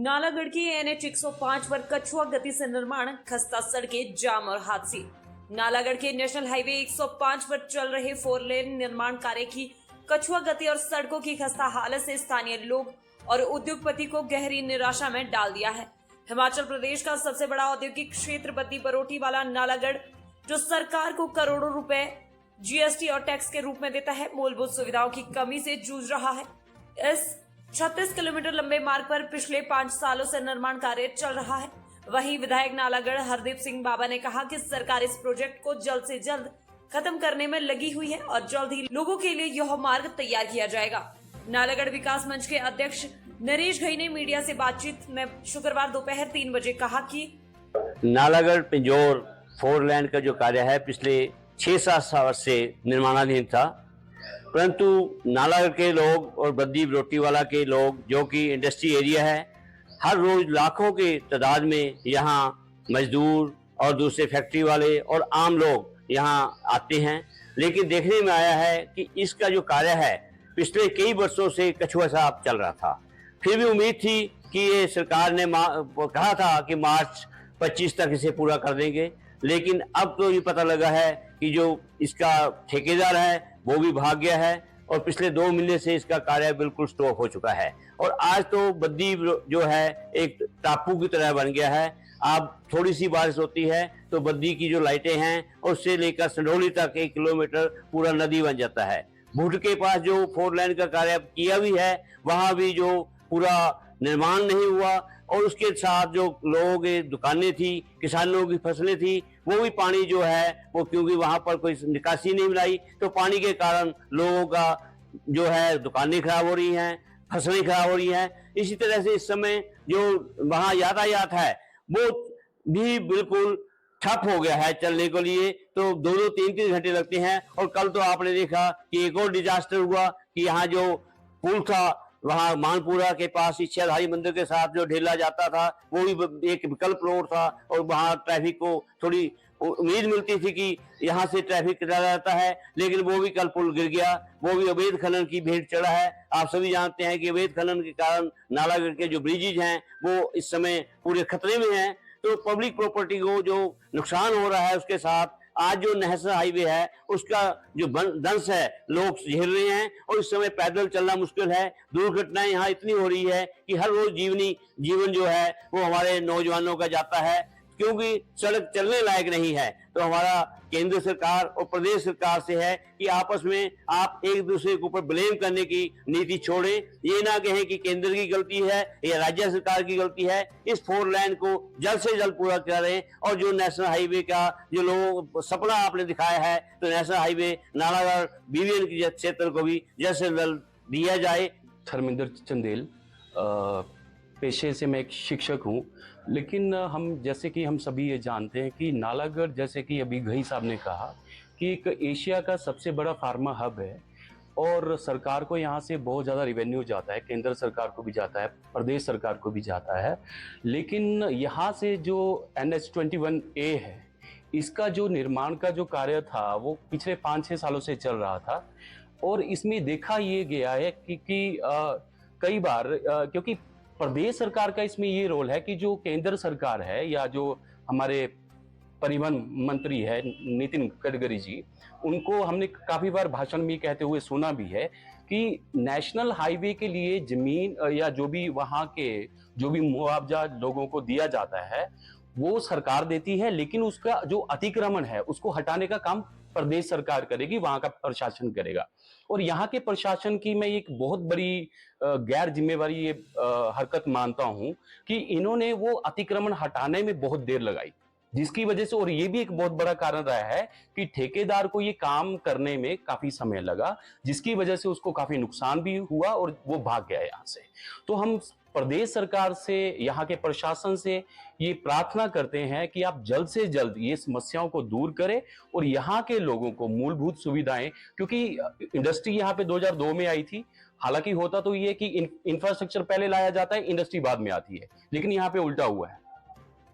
नालागढ़ की NH 105 पर कछुआ गति से निर्माण, खस्ता सड़कें, जाम और हादसे। नालागढ़ के नेशनल हाईवे 105 पर चल रहे 4 लेन निर्माण कार्य की कछुआ गति और सड़कों की खस्ता हालत से स्थानीय लोग और उद्योगपति को गहरी निराशा में डाल दिया है। हिमाचल प्रदेश का सबसे बड़ा औद्योगिक क्षेत्र बद्दी बरोटी वाला नालागढ़, जो सरकार को करोड़ों रुपए GST और टैक्स के रूप में देता है, मूलभूत सुविधाओं की कमी से जूझ रहा है। इस 36 किलोमीटर लंबे मार्ग पर पिछले 5 सालों से निर्माण कार्य चल रहा है। वहीं विधायक नालागढ़ हरदीप सिंह बाबा ने कहा कि सरकार इस प्रोजेक्ट को जल्द से जल्द खत्म करने में लगी हुई है और जल्द ही लोगों के लिए यह मार्ग तैयार किया जाएगा। नालागढ़ विकास मंच के अध्यक्ष नरेश घई ने मीडिया से बातचीत में शुक्रवार दोपहर 3 बजे कहा कि नालागढ़ पिंजौर 4 लेन का जो कार्य है पिछले 6-7 साल से निर्माणाधीन था, परंतु नालागढ़ के लोग और बद्दी बरोटीवाला के लोग, जो कि इंडस्ट्री एरिया है, हर रोज लाखों के तादाद में यहाँ मजदूर और दूसरे फैक्ट्री वाले और आम लोग यहाँ आते हैं। लेकिन देखने में आया है कि इसका जो कार्य है पिछले कई वर्षों से कछुआ साहब चल रहा था। फिर भी उम्मीद थी कि ये सरकार ने कहा था कि मार्च 25 तक इसे पूरा कर देंगे, लेकिन अब तो ये पता लगा है कि जो इसका ठेकेदार है वो भी भाग गया है और पिछले 2 महीने से इसका कार्य बिल्कुल स्टॉप हो चुका है। और आज तो बद्दी जो है एक टापू की तरह बन गया है। अब थोड़ी सी बारिश होती है तो बद्दी की जो लाइटें हैं उससे लेकर संडोली तक 1 किलोमीटर पूरा नदी बन जाता है। भुट के पास जो 4 लेन का कार्य किया भी है, वहां भी जो पूरा निर्माण नहीं हुआ और उसके साथ जो लोगों की दुकानें थी, किसानों की फसलें थी, वो भी पानी जो है वो, क्योंकि वहां पर कोई निकासी नहीं मिलाई तो पानी के कारण लोगों का जो है दुकानें खराब हो रही हैं, फसलें खराब हो रही हैं। इसी तरह से इस समय जो वहां यातायात है वो भी बिल्कुल ठप हो गया है चलने के लिए, तो 2-2, 3-3 घंटे लगते हैं। और कल तो आपने देखा कि एक और डिजास्टर हुआ कि यहाँ जो पुल था वहां मानपुरा के पास इच्छाधारी मंदिर के साथ जो ढेला जाता था वो भी एक विकल्प रोड था और वहां ट्रैफिक को थोड़ी उम्मीद मिलती थी कि यहाँ से ट्रैफिक चला जाता है, लेकिन वो भी कल पुल गिर गया। वो भी अवैध खनन की भेंट चढ़ा है। आप सभी जानते हैं कि अवैध खनन के कारण नालागढ़ के जो ब्रिजेज हैं वो इस समय पूरे खतरे में हैं। तो पब्लिक प्रॉपर्टी को जो नुकसान हो रहा है, उसके साथ आज जो नेशनल हाईवे है उसका जो दंश है लोग झेल रहे हैं और इस समय पैदल चलना मुश्किल है। दुर्घटनाएं यहाँ इतनी हो रही है कि हर रोज जीवन जो है वो हमारे नौजवानों का जाता है, क्योंकि सड़क चलने लायक नहीं है। तो हमारा केंद्र सरकार और प्रदेश सरकार से है कि आपस में आप एक दूसरे के ऊपर ब्लेम करने की नीति छोड़ें। ये ना कहें कि केंद्र की गलती है या राज्य सरकार की गलती है। इस 4 लेन को जल्द से जल्द पूरा करें और जो नेशनल हाईवे का जो लोगों को सपना आपने दिखाया है, तो नेशनल हाईवे नालागढ़ BVN के क्षेत्र को भी जल्द से जल्द दिया जाए। धर्मेंद्र चंदेल, पेशे से मैं एक शिक्षक हूँ, लेकिन जैसे कि हम सभी ये जानते हैं कि नालागढ़, जैसे कि अभी घई साहब ने कहा, कि एक एशिया का सबसे बड़ा फार्मा हब है और सरकार को यहाँ से बहुत ज़्यादा रिवेन्यू जाता है, केंद्र सरकार को भी जाता है, प्रदेश सरकार को भी जाता है। लेकिन यहाँ से जो NH 21A है, इसका जो निर्माण का जो कार्य था वो पिछले 5-6 सालों से चल रहा था और इसमें देखा ये गया है कि कई बार क्योंकि प्रदेश सरकार का इसमें ये रोल है कि जो केंद्र सरकार है या जो हमारे परिवहन मंत्री है नितिन गडकरी जी, उनको हमने काफी बार भाषण में कहते हुए सुना भी है कि नेशनल हाईवे के लिए जमीन या जो भी वहां के जो भी मुआवजा लोगों को दिया जाता है वो सरकार देती है, लेकिन उसका जो अतिक्रमण है उसको हटाने का काम प्रदेश सरकार करेगी, वहां का प्रशासन करेगा। और यहाँ के प्रशासन की मैं एक बहुत बड़ी गैर जिम्मेवारी ये हरकत मानता हूं कि इन्होंने वो अतिक्रमण हटाने में बहुत देर लगाई, जिसकी वजह से, और ये भी एक बहुत बड़ा कारण रहा है कि ठेकेदार को ये काम करने में काफी समय लगा, जिसकी वजह से उसको काफी नुकसान भी हुआ और वो भाग गया यहाँ से। तो हम प्रदेश सरकार से, यहाँ के प्रशासन से ये प्रार्थना करते हैं कि आप जल्द से जल्द ये समस्याओं को दूर करें और यहाँ के लोगों को मूलभूत सुविधाएं, क्योंकि इंडस्ट्री यहाँ पे 2002 में आई थी। हालांकि होता तो ये कि इंफ्रास्ट्रक्चर पहले लाया जाता है, इंडस्ट्री बाद में आती है, लेकिन यहाँ पे उल्टा हुआ है।